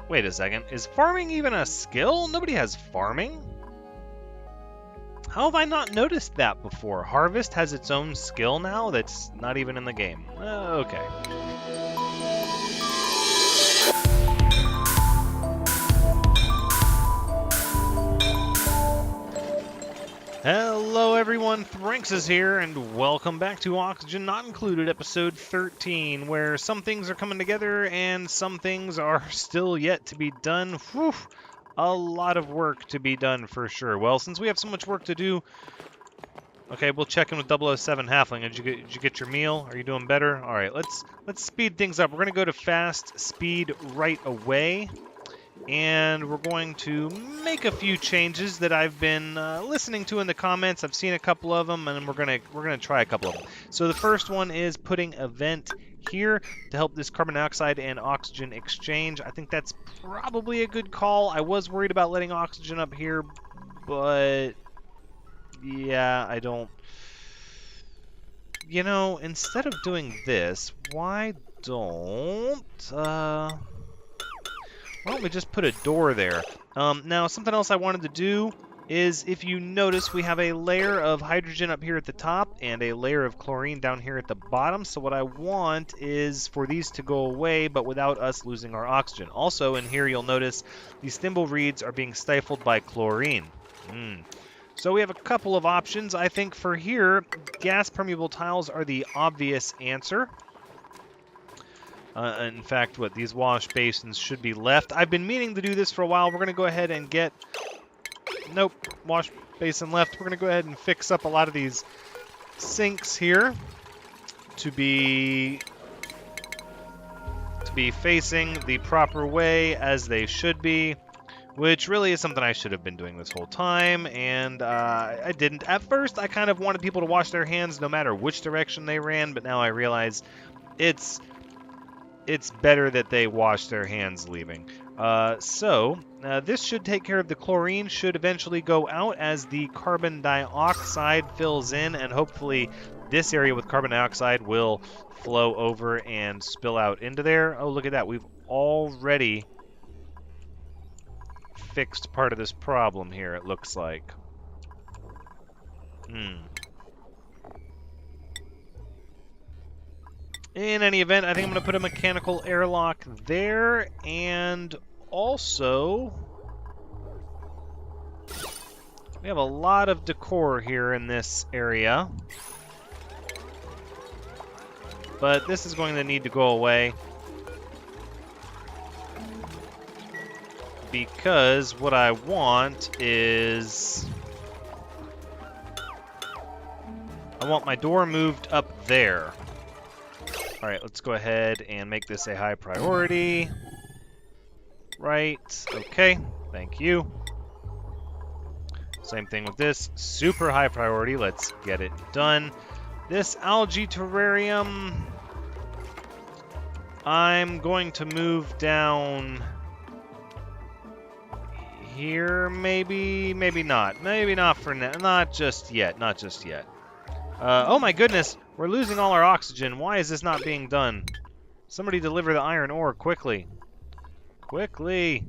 Wait a second. Is farming even a skill? Nobody has farming. How have I not noticed that before? Harvest has its own skill now that's not even in the game. Okay. Hello everyone, Thranxes here, and welcome back to Oxygen Not Included, episode 13, where some things are coming together and some things are still yet to be done. Whew, a lot of work to be done for sure. Well, since we have so much work to do, okay, we'll check in with 007 Halfling. Did you get your meal? Are you doing better? All right, let's speed things up. We're going to go to fast speed right away. And we're going to make a few changes that I've been listening to in the comments. I've seen a couple of them, and we're gonna try a couple of them. So the first one is putting a vent here to help this carbon dioxide and oxygen exchange. I think that's probably a good call. I was worried about letting oxygen up here, but yeah, I don't. You know, instead of doing this, why don't why don't we just put a door there? Now, something else I wanted to do is, if you notice, we have a layer of hydrogen up here at the top and a layer of chlorine down here at the bottom. So what I want is for these to go away, but without us losing our oxygen. Also, in here, you'll notice these thimble reeds are being stifled by chlorine. So we have a couple of options. I think for here, gas-permeable tiles are the obvious answer. In fact, these wash basins should be left. I've been meaning to do this for a while. We're going to go ahead and get... Nope, wash basin left. We're going to go ahead and fix up a lot of these sinks here to be facing the proper way as they should be, which really is something I should have been doing this whole time, and I didn't. At first, I kind of wanted people to wash their hands no matter which direction they ran, but now I realize it's better that they wash their hands leaving. So this should take care of the chlorine, should eventually go out as the carbon dioxide fills in, and hopefully this area with carbon dioxide will flow over and spill out into there. Oh, look at that. We've already fixed part of this problem here, it looks like. In any event, I think I'm going to put a mechanical airlock there, and also we have a lot of decor here in this area, but this is going to need to go away because what I want is I want my door moved up there. Alright, let's go ahead and make this a high priority. Right, okay, thank you. Same thing with this, super high priority, let's get it done. This algae terrarium, I'm going to move down here, maybe not. Maybe not for now, not just yet. Oh my goodness! We're losing all our oxygen. Why is this not being done? Somebody deliver the iron ore quickly. Quickly!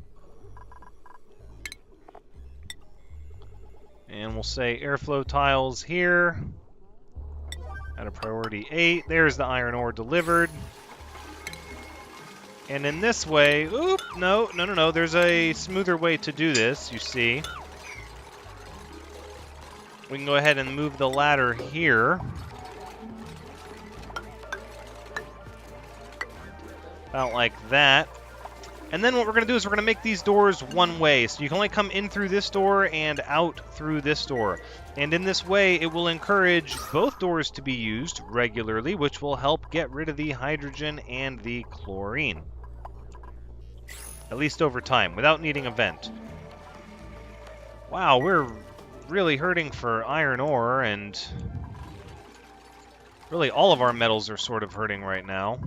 And we'll say airflow tiles here. At a priority 8. There's the iron ore delivered. And in this way... Oop! No. There's a smoother way to do this, you see. We can go ahead and move the ladder here. About like that. And then what we're going to do is we're going to make these doors one way. So you can only come in through this door and out through this door. And in this way, it will encourage both doors to be used regularly, which will help get rid of the hydrogen and the chlorine. At least over time, without needing a vent. Wow, we're really hurting for iron ore, and really all of our metals are sort of hurting right now.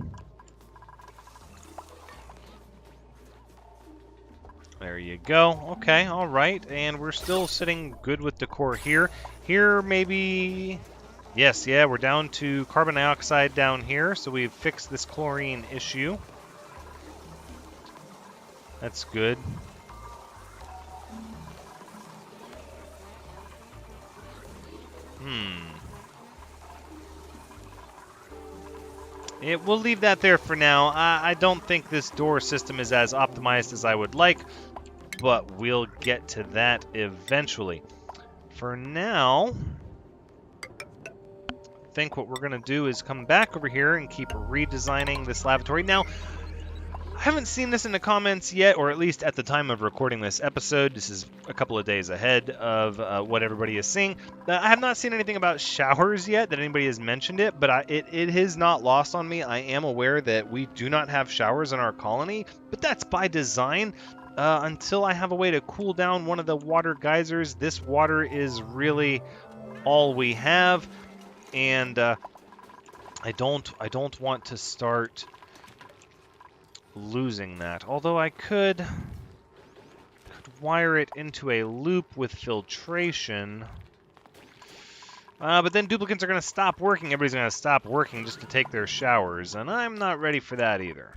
There you go. Okay, all right. And we're still sitting good with decor here. Here, maybe... Yes, yeah, we're down to carbon dioxide down here, so we've fixed this chlorine issue. That's good. We'll leave that there for now. I don't think this door system is as optimized as I would like, but we'll get to that eventually. For now, I think what we're going to do is come back over here and keep redesigning this lavatory. Now, I haven't seen this in the comments yet, or at least at the time of recording this episode. This is a couple of days ahead of what everybody is seeing. I have not seen anything about showers yet, that anybody has mentioned it, but it is not lost on me. I am aware that we do not have showers in our colony, but that's by design. Until I have a way to cool down one of the water geysers, this water is really all we have, and I don't want to start losing that. Although I could wire it into a loop with filtration. But then duplicants are going to stop working. Everybody's going to stop working just to take their showers, and I'm not ready for that either.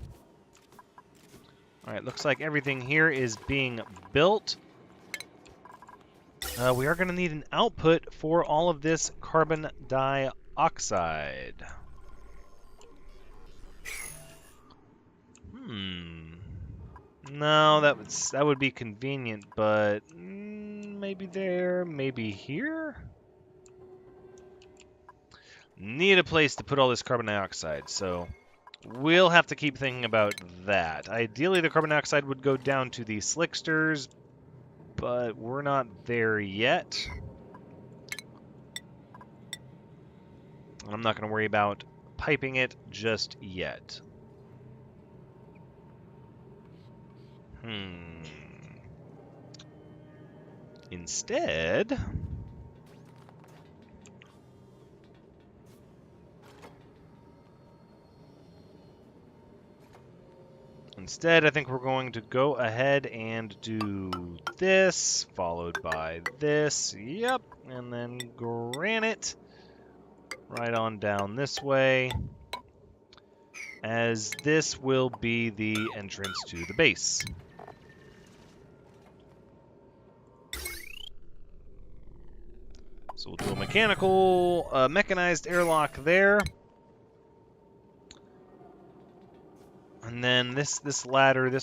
Alright, looks like everything here is being built. We are going to need an output for all of this carbon dioxide. No, that would be convenient, but maybe there, maybe here? Need a place to put all this carbon dioxide, so we'll have to keep thinking about that. Ideally, the carbon dioxide would go down to the slicksters, but we're not there yet. I'm not going to worry about piping it just yet. Instead, I think we're going to go ahead and do this, followed by this, yep, and then granite right on down this way, as this will be the entrance to the base. So we'll do a mechanized airlock there. And then this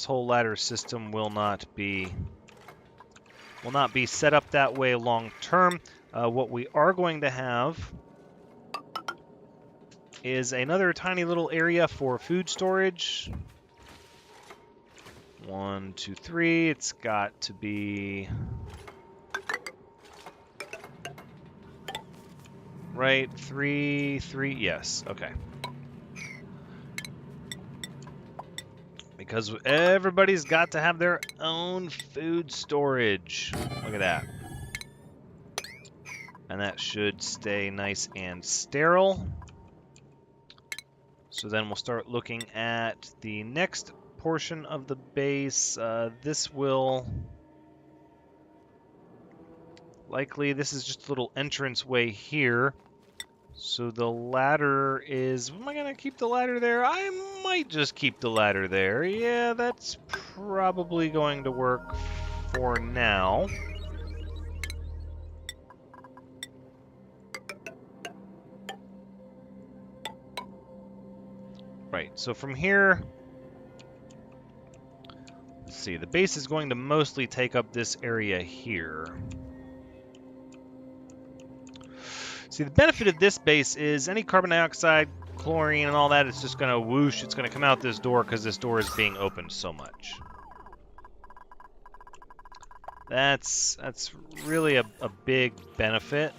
whole ladder system will not be set up that way long term. What we are going to have is another tiny little area for food storage. 1, 2, 3. It's got to be right. 3, 3. Yes. Okay. Because everybody's got to have their own food storage. Look at that. And that should stay nice and sterile. So then we'll start looking at the next portion of the base. This will... Likely, this is just a little entrance way here. So the ladder is... Am I going to keep the ladder there? I might just keep the ladder there. Yeah, that's probably going to work for now. Right, so from here... Let's see, the base is going to mostly take up this area here. See, the benefit of this base is any carbon dioxide, chlorine, and all that, it's just going to whoosh. It's going to come out this door because this door is being opened so much. That's really a big benefit.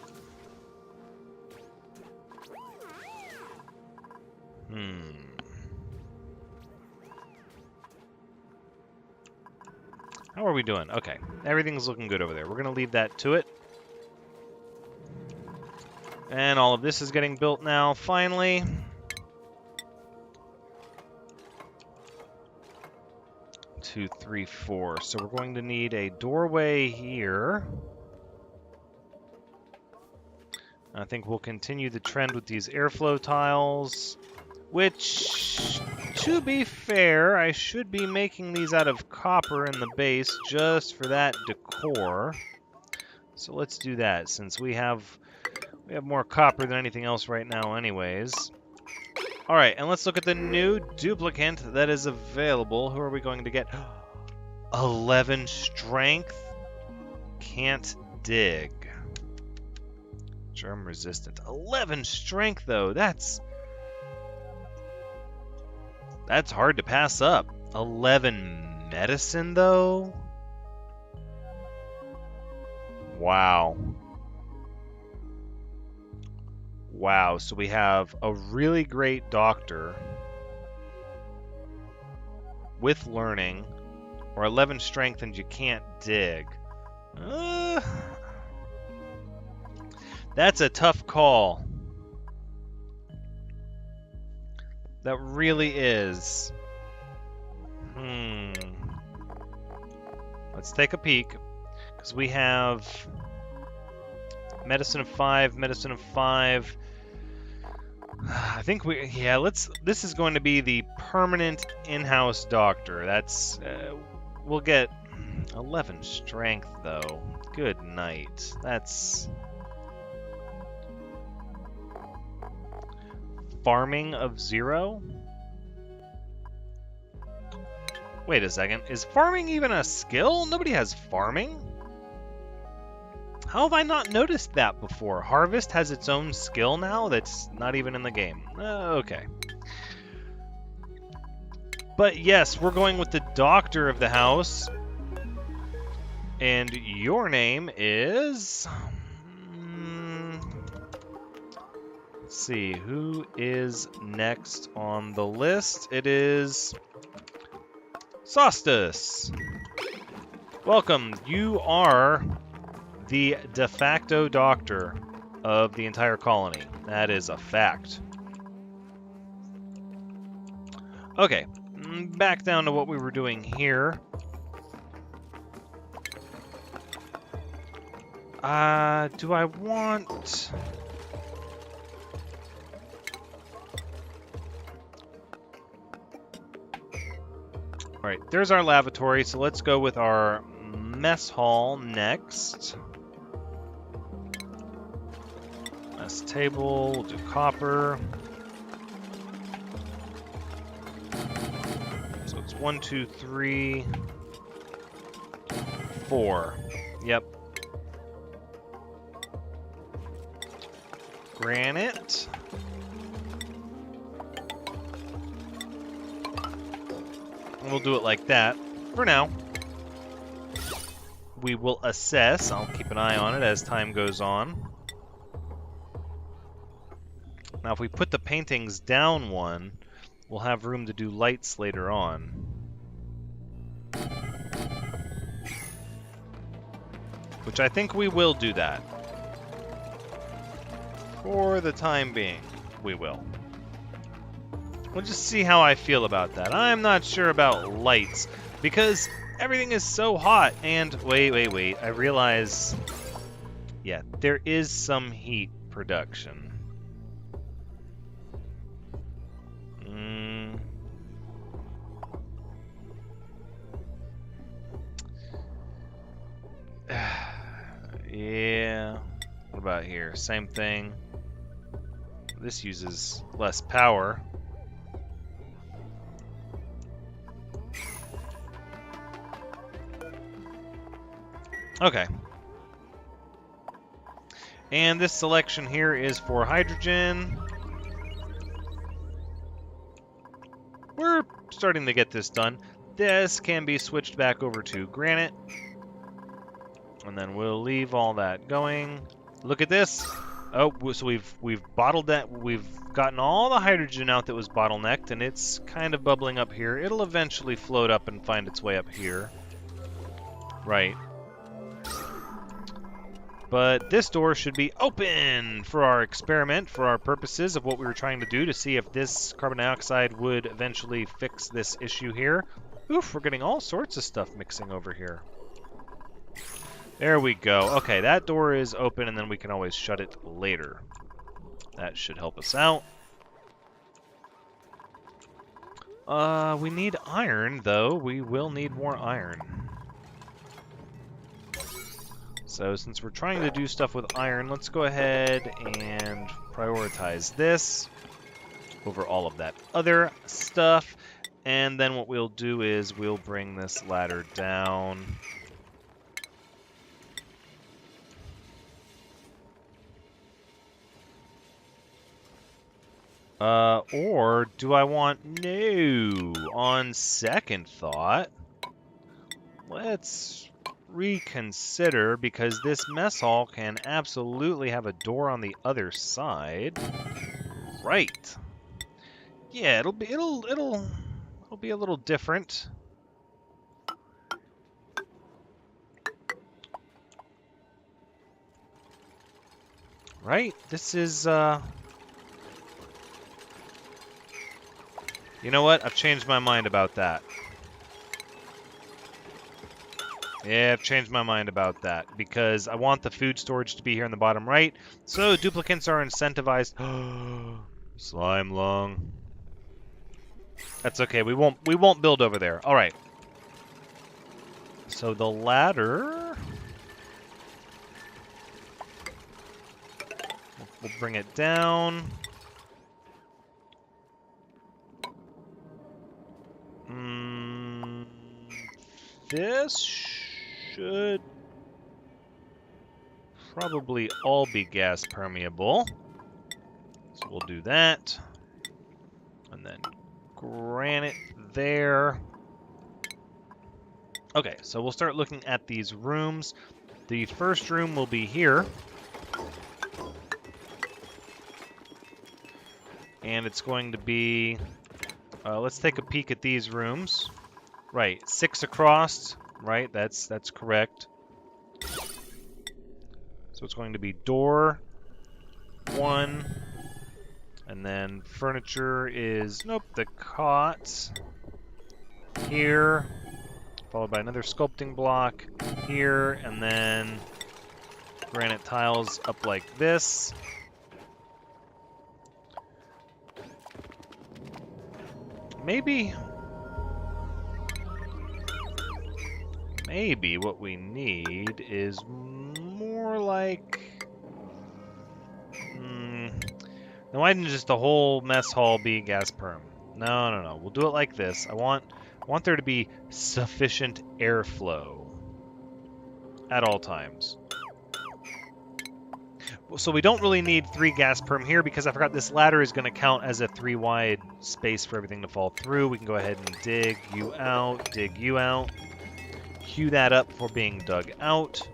How are we doing? Okay, everything's looking good over there. We're going to leave that to it. And all of this is getting built now, finally. Two, three, four. So we're going to need a doorway here. I think we'll continue the trend with these airflow tiles. Which, to be fair, I should be making these out of copper in the base just for that decor. So let's do that, since we have more copper than anything else right now anyways. Alright, and let's look at the new duplicant that is available. Who are we going to get? 11 strength. Can't dig. Germ resistant. 11 strength, though. That's hard to pass up. 11 medicine, though? Wow. Wow, so we have a really great doctor with learning, or 11 strength and you can't dig. That's a tough call. That really is. Let's take a peek, because we have medicine of 5, medicine of 5. I think this is going to be the permanent in-house doctor. That's, we'll get 11 strength, though. Good night. That's... Farming of 0? Wait a second. Is farming even a skill? Nobody has farming? How have I not noticed that before? Harvest has its own skill now that's not even in the game. Okay. But yes, we're going with the doctor of the house. And your name is... Let's see, who is next on the list? It is... Sostus. Welcome. You are the de facto doctor of the entire colony. That is a fact. Okay, back down to what we were doing here. Do I want... Alright, there's our lavatory, so let's go with our mess hall next. Mess table, we'll do copper. So it's 1, 2, 3, 4. Yep. Granite. We'll do it like that for now. We will assess. I'll keep an eye on it as time goes on. Now, if we put the paintings down one, we'll have room to do lights later on. Which I think we will do that. For the time being, we will. We'll just see how I feel about that. I'm not sure about lights, because everything is so hot, and wait. I realize, yeah, there is some heat production. Yeah. What about here? Same thing. This uses less power. Okay. And this selection here is for hydrogen. We're starting to get this done. This can be switched back over to granite. And then we'll leave all that going. Look at this. Oh, so we've bottled that. We've gotten all the hydrogen out that was bottlenecked, and it's kind of bubbling up here. It'll eventually float up and find its way up here. Right. But this door should be open for our experiment, for our purposes of what we were trying to do, to see if this carbon dioxide would eventually fix this issue here. Oof, we're getting all sorts of stuff mixing over here. There we go. Okay, that door is open, and then we can always shut it later. That should help us out. We need iron, though. We will need more iron. So since we're trying to do stuff with iron, let's go ahead and prioritize this over all of that other stuff. And then what we'll do is we'll bring this ladder down. Or do I want... No. On second thought, let's reconsider, because this mess hall can absolutely have a door on the other side. Right. Yeah, it'll be a little different. Right? This is you know what? I've changed my mind about that. Yeah, I've changed my mind about that, because I want the food storage to be here in the bottom right, so duplicants are incentivized. Slime lung. That's okay. We won't build over there. All right. So the ladder, we'll bring it down. This should probably all be gas permeable. So we'll do that. And then granite there. Okay, so we'll start looking at these rooms. The first room will be here. And it's going to be... let's take a peek at these rooms. Right, 6 across. Right, that's correct. So it's going to be door 1. And then furniture is... Nope, the cot here. Followed by another sculpting block here, and then granite tiles up like this. Maybe what we need is more like... Now, why didn't just the whole mess hall be gas perm? No. We'll do it like this. I want there to be sufficient airflow at all times. So we don't really need 3 gas perm here, because I forgot this ladder is going to count as a 3 wide space for everything to fall through. We can go ahead and dig you out. Cue that up for being dug out.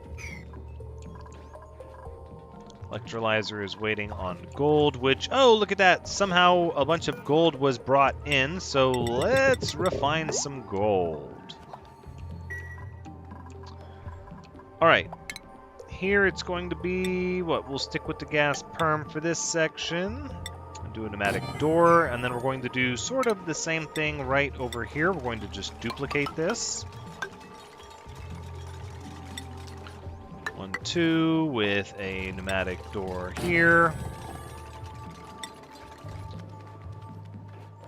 Electrolyzer is waiting on gold, which, oh, look at that. Somehow a bunch of gold was brought in, so let's refine some gold. All right. Here it's going to be, what, we'll stick with the gas perm for this section. And do a pneumatic door, and then we're going to do sort of the same thing right over here. We're going to just duplicate this. 1, 2 with a pneumatic door here.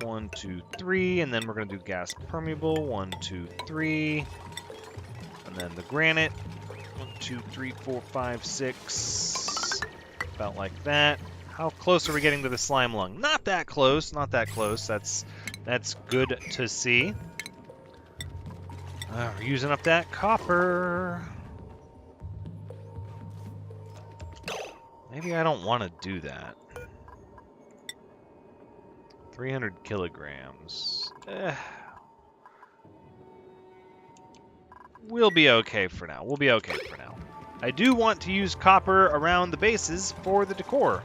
1, 2, 3, and then we're going to do gas permeable. 1, 2, 3, and then the granite. 1, 2, 3, 4, 5, 6. About like that. How close are we getting to the slime lung? Not that close. Not that close. That's good to see. We're using up that copper. Maybe I don't want to do that. 300 kilograms. We'll be okay for now. I do want to use copper around the bases for the decor.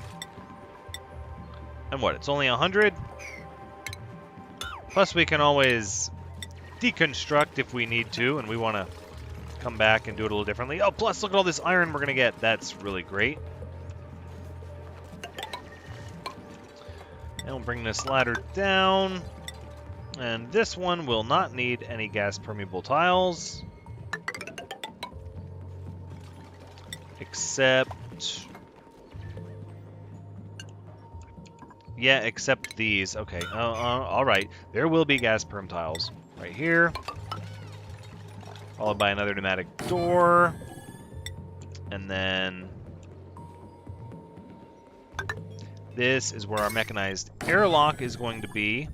And what, it's only 100? Plus we can always deconstruct if we need to, and we want to come back and do it a little differently. Oh, plus look at all this iron we're going to get. That's really great. And we'll bring this ladder down. And this one will not need any gas permeable tiles. Except Yeah, except these. Okay, all right. There will be gas perm tiles right here, followed by another pneumatic door, and then this is where our mechanized airlock is going to be.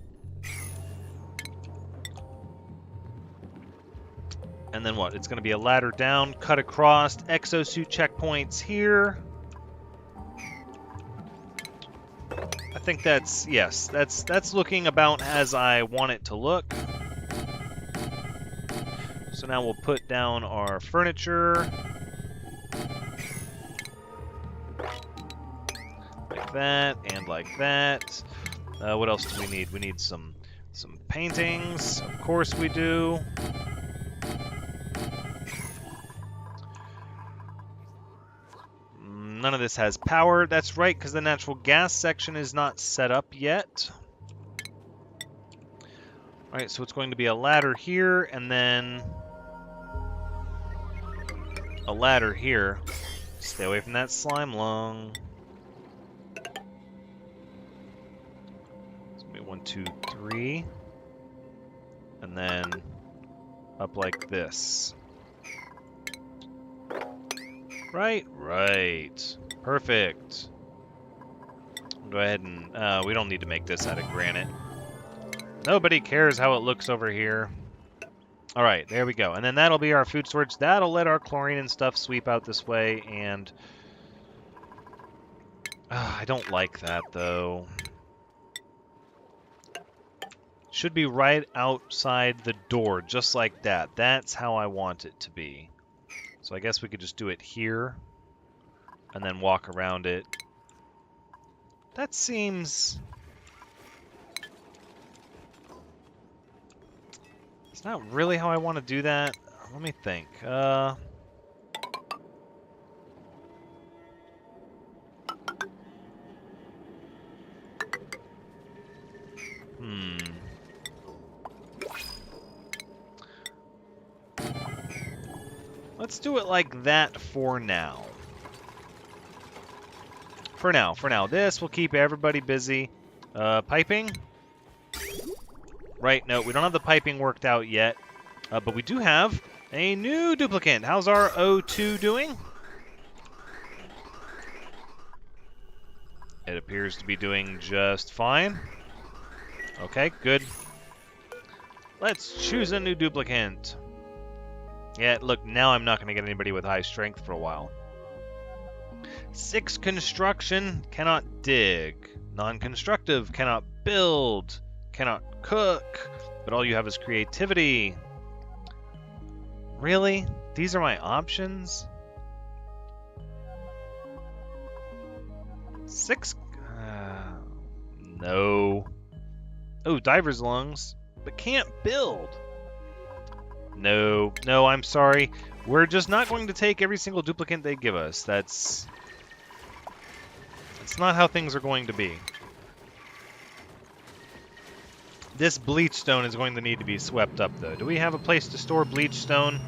And then what? It's going to be a ladder down, cut across, exosuit checkpoints here. I think that's, yes, that's looking about as I want it to look. So now we'll put down our furniture. Like that, and like that. What else do we need? We need some paintings. Of course we do. None of this has power. That's right, because the natural gas section is not set up yet. All right, so it's going to be a ladder here, and then a ladder here. Stay away from that slime lung. It's going to be 1, 2, 3. And then up like this. Right? Right. Perfect. Go ahead and... we don't need to make this out of granite. Nobody cares how it looks over here. Alright, there we go. And then that'll be our food storage. That'll let our chlorine and stuff sweep out this way, and... I don't like that, though. Should be right outside the door, just like that. That's how I want it to be. So I guess we could just do it here, and then walk around it. That seems... It's not really how I want to do that. Let me think. Let's do it like that for now. For now. This will keep everybody busy. Piping? Right, no, we don't have the piping worked out yet. But we do have a new duplicant. How's our O2 doing? It appears to be doing just fine. Okay, good. Let's choose a new duplicant. Yeah, look, now I'm not going to get anybody with high strength for a while. 6 construction, cannot dig. Non-constructive, cannot build. Cannot cook. But all you have is creativity. Really? These are my options? 6? No. Oh, diver's lungs. But can't build. No, I'm sorry. We're just not going to take every single duplicant they give us. That's not how things are going to be. This bleach stone is going to need to be swept up, though. Do we have a place to store bleach stone?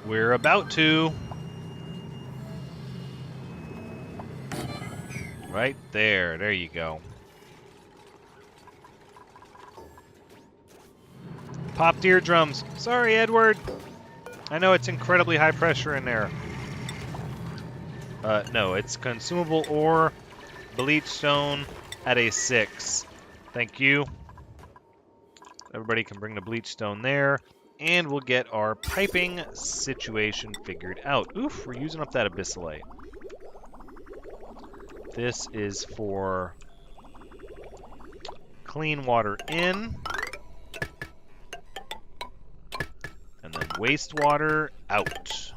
We're about to. Right there. There you go. Popped eardrums. Sorry, Edward. I know it's incredibly high pressure in there. No, it's consumable ore, bleach stone at a 6. Thank you. Everybody can bring the bleach stone there, and we'll get our piping situation figured out. Oof, we're using up that abyssalite. This is for clean water in. And then wastewater out.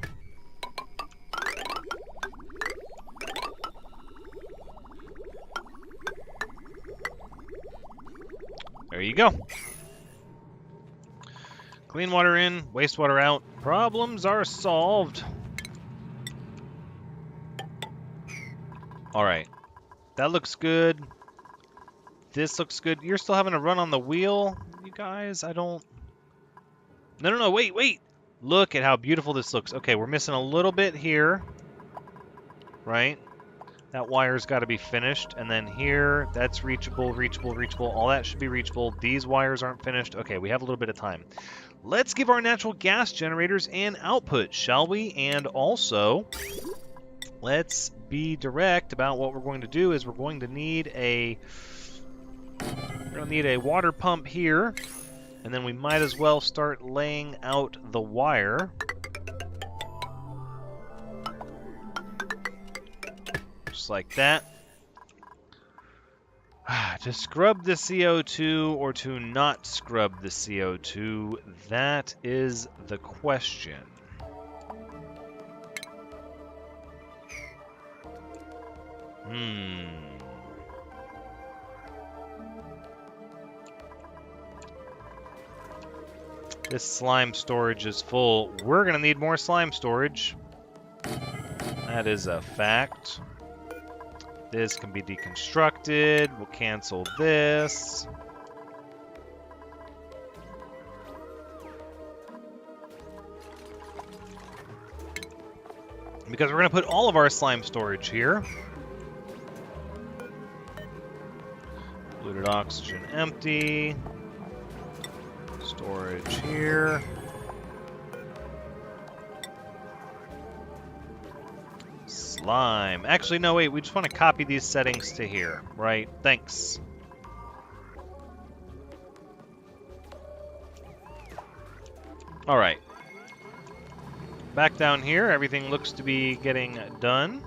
There you go. Clean water in, wastewater out. Problems are solved. Alright. That looks good. This looks good. You're still having to run on the wheel, you guys? I don't... No, wait. Look at how beautiful this looks. Okay, we're missing a little bit here. Right? That wire's got to be finished. And then here, that's reachable, reachable, reachable. All that should be reachable. These wires aren't finished. Okay, we have a little bit of time. Let's give our natural gas generators an output, shall we? And also, let's be direct about what we're going to do. Is we're going to need a water pump here, and then we might as well start laying out the wire. Just like that. To scrub the CO2 or to not scrub the CO2, that is the question. This slime storage is full. We're going to need more slime storage. That is a fact. This can be deconstructed. We'll cancel this. Because we're going to put all of our slime storage here. Polluted oxygen empty. Storage here. Slime. Actually, no, wait. We just want to copy these settings to here, right? Thanks. All right. Back down here, everything looks to be getting done.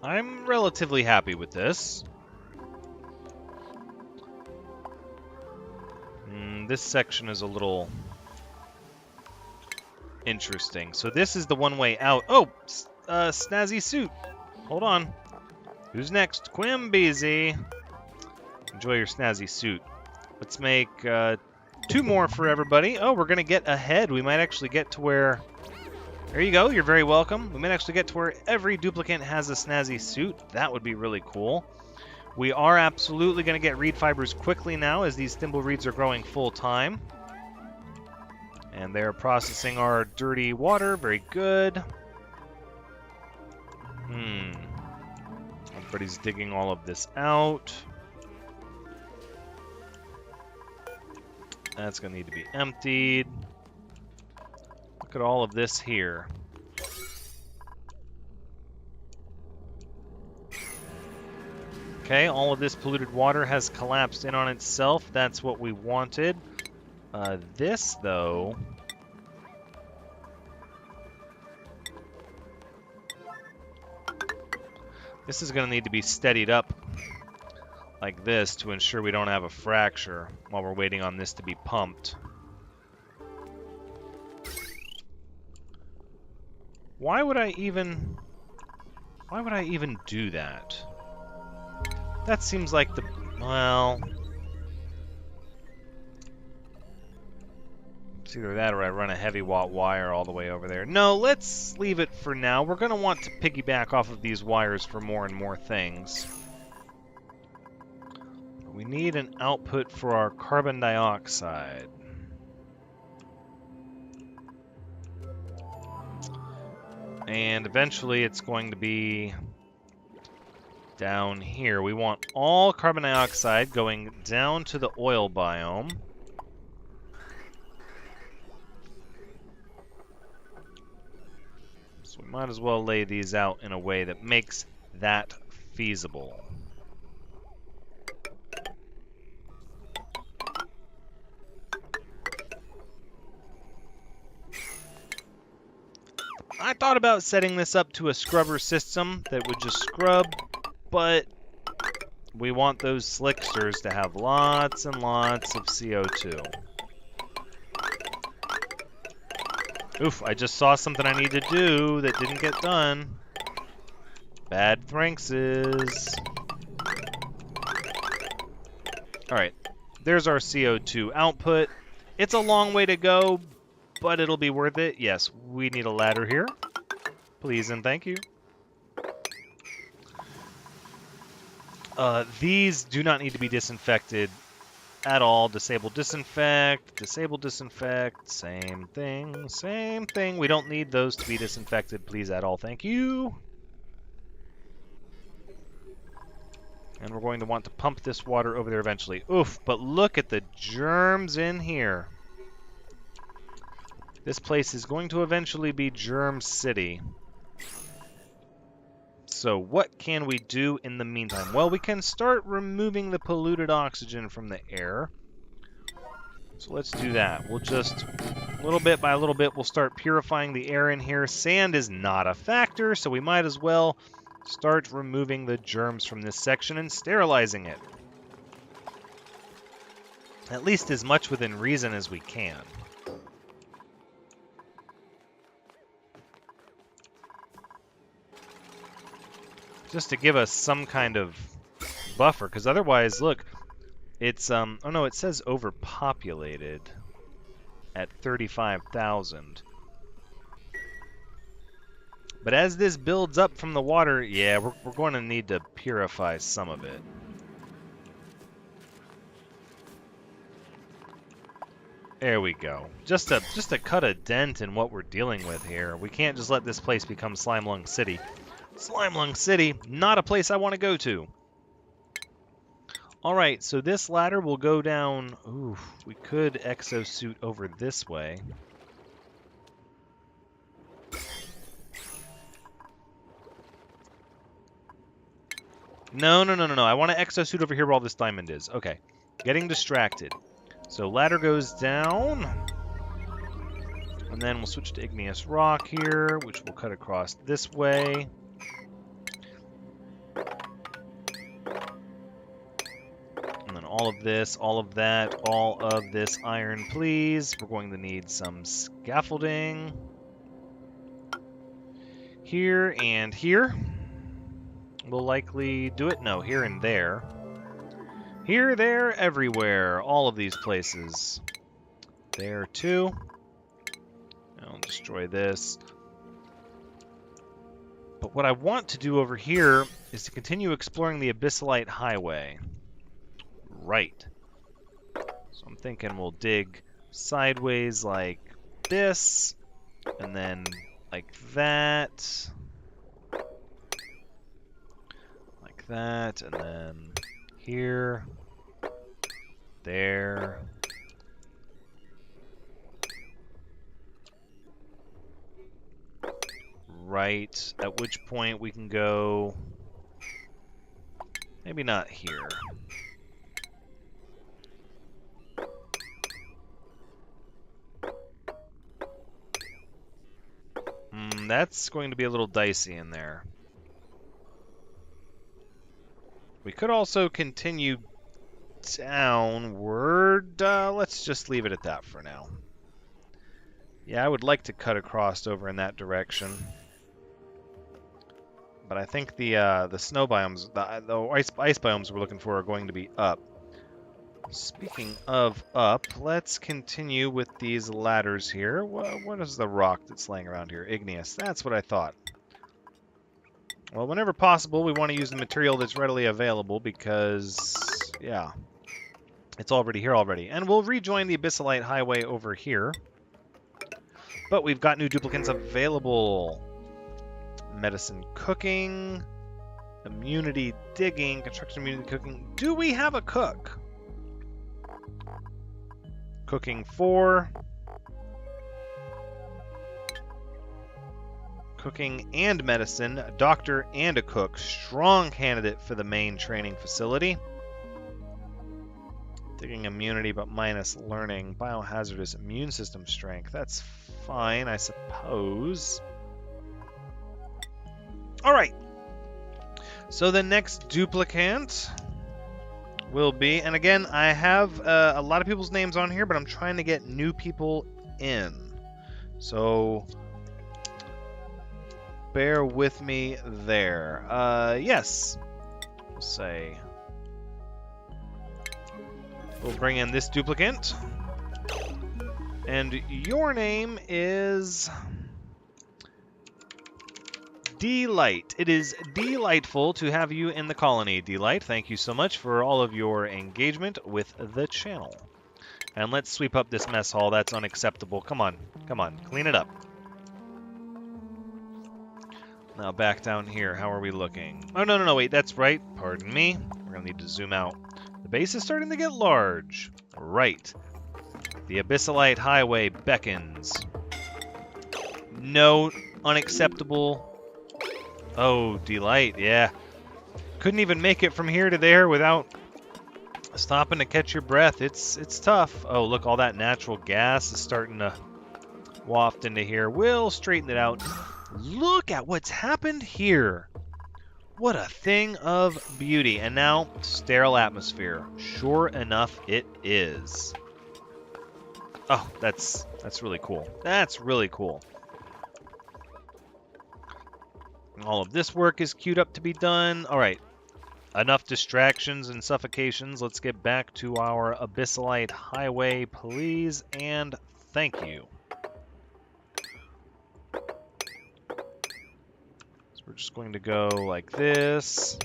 I'm relatively happy with this. This section is a little interesting. So this is the one way out. Oh, snazzy suit. Hold on. Who's next? Quimbeezy. Enjoy your snazzy suit. Let's make 2 more for everybody. Oh, we're going to get ahead. We might actually get to where... There you go. You're very welcome. We might actually get to where every duplicant has a snazzy suit. That would be really cool. We are absolutely going to get reed fibers quickly now as these thimble reeds are growing full time. And they're processing our dirty water. Very good. Everybody's digging all of this out. That's going to need to be emptied. Look at all of this here. Okay, all of this polluted water has collapsed in on itself. That's what we wanted. This, though... This is going to need to be steadied up like this to ensure we don't have a fracture while we're waiting on this to be pumped. Why would I even do that? That seems like the... well... It's either that or I run a heavy watt wire all the way over there. No, let's leave it for now. We're going to want to piggyback off of these wires for more and more things. We need an output for our carbon dioxide. And eventually it's going to be down here. We want all carbon dioxide going down to the oil biome. So we might as well lay these out in a way that makes that feasible. I thought about setting this up to a scrubber system that would just scrub, but we want those slicksters to have lots and lots of CO2. Oof, I just saw something I need to do that didn't get done. Bad Thranxes. Alright, there's our CO2 output. It's a long way to go, but it'll be worth it. Yes, we need a ladder here. Please and thank you. These do not need to be disinfected at all. Disable disinfect, disable disinfect, same thing, same thing. We don't need those to be disinfected, please at all, thank you. And we're going to want to pump this water over there eventually. Oof, but look at the germs in here. This place is going to eventually be Germ City. So what can we do in the meantime? Well, we can start removing the polluted oxygen from the air. So let's do that. We'll just, little bit by little bit, we'll start purifying the air in here. Sand is not a factor, so we might as well start removing the germs from this section and sterilizing it. At least as much within reason as we can. Just to give us some kind of buffer, because otherwise, look, it's, oh no, it says overpopulated at 35,000. But as this builds up from the water, yeah, we're going to need to purify some of it. There we go. Just to cut a dent in what we're dealing with here. We can't just let this place become Slime Lung City. Slime Lung City, not a place I want to go to. Alright, so this ladder will go down... Ooh, we could exosuit over this way. No. I want to exosuit over here where all this diamond is. Okay. Getting distracted. So ladder goes down. And then we'll switch to igneous rock here, which will cut across this way. And then all of this, all of that, all of this iron, please. We're going to need some scaffolding. Here and here. We'll likely do it. No, here and there. Here, there, everywhere. All of these places. There, too. I'll destroy this. But what I want to do over here is to continue exploring the Abyssalite Highway. Right. So I'm thinking we'll dig sideways like this. And then like that. Like that. And then here. There. Right, at which point we can go, maybe not here. That's going to be a little dicey in there. We could also continue downward. Let's just leave it at that for now. Yeah, I would like to cut across over in that direction. But I think the snow biomes, the ice biomes we're looking for are going to be up. Speaking of up, let's continue with these ladders here. What is the rock that's laying around here? Igneous. That's what I thought. Well, whenever possible, we want to use the material that's readily available because, yeah, it's already here already. And we'll rejoin the Abyssalite Highway over here. But we've got new duplicants available. Medicine cooking, immunity digging, construction immunity cooking. Do we have a cook? Cooking 4. Cooking and medicine, a doctor and a cook. Strong candidate for the main training facility. Digging immunity but minus learning. Biohazardous immune system strength. That's fine, I suppose. Alright, so the next duplicant will be, and again, I have a lot of people's names on here, but I'm trying to get new people in. So, bear with me there. Yes, we'll say, we'll bring in this duplicant. And your name is... Delight. It is delightful to have you in the colony, Delight. Thank you so much for all of your engagement with the channel. And let's sweep up this mess hall. That's unacceptable. Come on. Come on. Clean it up. Now back down here. How are we looking? Oh, no. Wait, that's right. Pardon me. We're going to need to zoom out. The base is starting to get large. Right. The Abyssalite Highway beckons. No. Unacceptable. Oh, Delight. Yeah. Couldn't even make it from here to there without stopping to catch your breath. It's tough. Oh, look, all that natural gas is starting to waft into here. We'll straighten it out. Look at what's happened here. What a thing of beauty. And now, sterile atmosphere. Sure enough, it is. Oh, that's really cool. That's really cool. All of this work is queued up to be done. All right. Enough distractions and suffocations. Let's get back to our Abyssalite Highway, please, and thank you. So we're just going to go like this.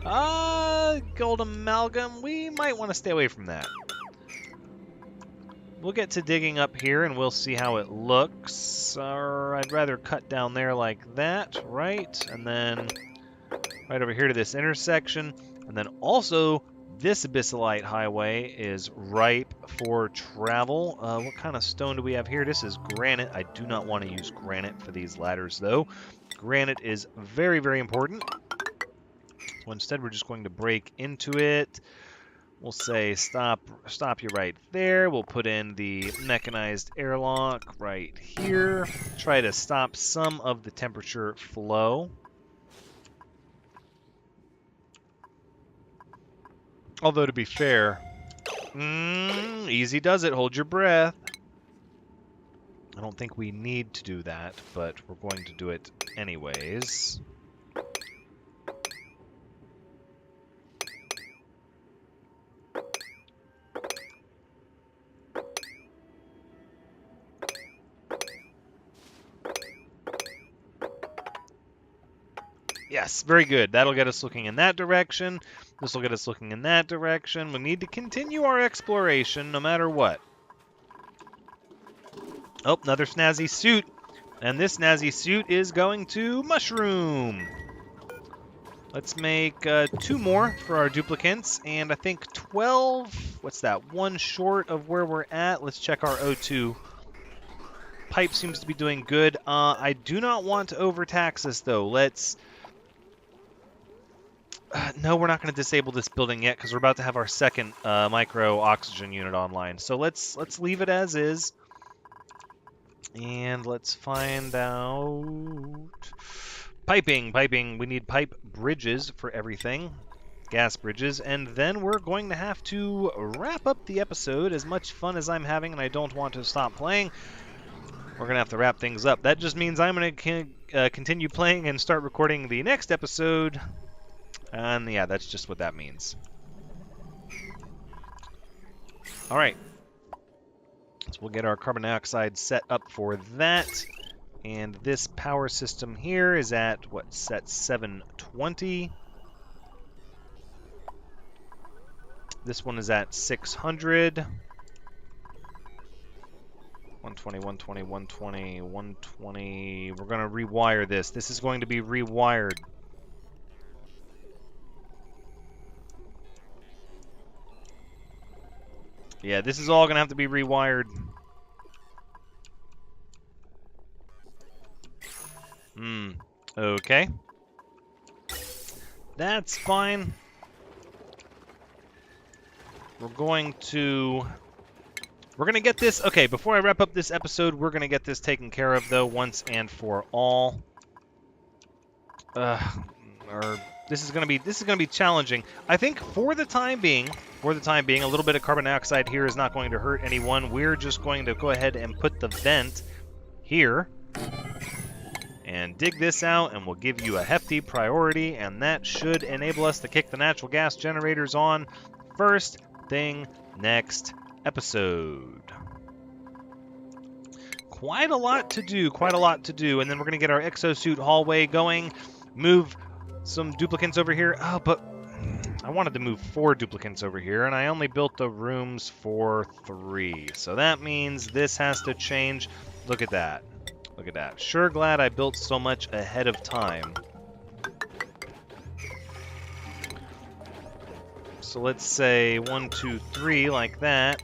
Gold amalgam. We might want to stay away from that. We'll get to digging up here, and we'll see how it looks. Or I'd rather cut down there like that, right? And then right over here to this intersection. And then also, this Abyssalite Highway is ripe for travel. What kind of stone do we have here? This is granite. I do not want to use granite for these ladders, though. Granite is very, very important. So instead, we're just going to break into it. We'll say stop you right there. We'll put in the mechanized airlock right here. Try to stop some of the temperature flow. Although, to be fair, easy does it. Hold your breath. I don't think we need to do that, but we're going to do it anyways. Yes, very good. That'll get us looking in that direction. This will get us looking in that direction. We need to continue our exploration no matter what. Oh, another snazzy suit. And this snazzy suit is going to mushroom. Let's make 2 more for our duplicants. And I think 12. What's that? 1 short of where we're at. Let's check our O2. Pipe seems to be doing good. I do not want to overtax this, though. Let's... no, we're not going to disable this building yet because we're about to have our second micro oxygen unit online. So let's leave it as is. And let's find out... Piping. We need pipe bridges for everything. Gas bridges. And then we're going to have to wrap up the episode. As much fun as I'm having and I don't want to stop playing, we're going to have to wrap things up. That just means I'm going to continue playing and start recording the next episode. And yeah, that's just what that means. Alright. So we'll get our carbon dioxide set up for that. And this power system here is at, what, set 720. This one is at 600. 120, 120, 120, 120. We're going to rewire this. This is going to be rewired. Yeah, this is all going to have to be rewired. Okay. That's fine. We're going to get this... Okay, before I wrap up this episode, we're going to get this taken care of, though, once and for all. This is going to be challenging. I think for the time being, a little bit of carbon dioxide here is not going to hurt anyone. We're just going to go ahead and put the vent here and dig this out, and we'll give you a hefty priority, and that should enable us to kick the natural gas generators on first thing next episode. quite a lot to do, quite a lot to do. And then we're going to get our exosuit hallway going, move some duplicants over here. Oh, but I wanted to move 4 duplicants over here, and I only built the rooms for 3. So that means this has to change. Look at that. Look at that. Sure glad I built so much ahead of time. So let's say 1, 2, 3 like that.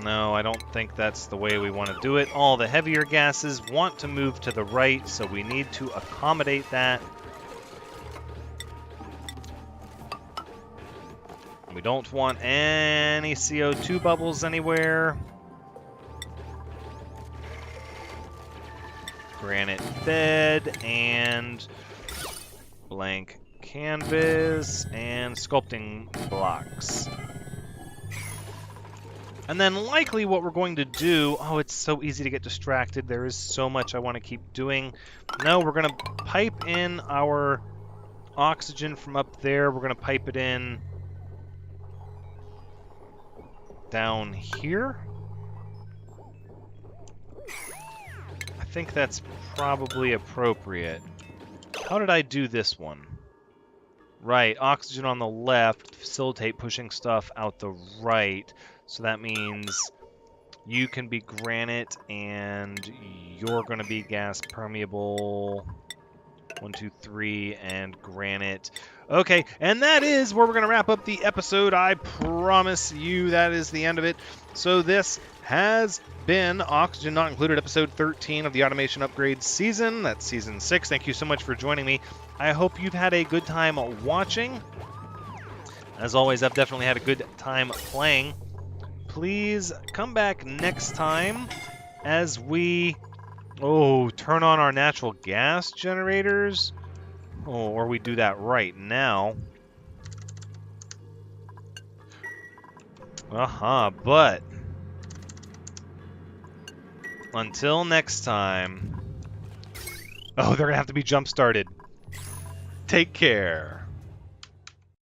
No, I don't think that's the way we want to do it. All the heavier gases want to move to the right, so we need to accommodate that. We don't want any CO2 bubbles anywhere. Granite bed and blank canvas and sculpting blocks. And then likely what we're going to do, oh, it's so easy to get distracted. There is so much I want to keep doing. No, we're going to pipe in our oxygen from up there. We're going to pipe it in down here. I think that's probably appropriate. How did I do this one? Right, oxygen on the left to facilitate pushing stuff out the right. So that means you can be granite and you're going to be gas permeable. 1, 2, 3, and granite. Okay, and that is where we're going to wrap up the episode. I promise you that is the end of it. So this has been Oxygen Not Included, episode 13 of the Automation Upgrades season. That's season 6. Thank you so much for joining me. I hope you've had a good time watching. As always, I've definitely had a good time playing. Please come back next time as we turn on our natural gas generators. Or we do that right now. But until next time. Oh, they're gonna have to be jump started. Take care.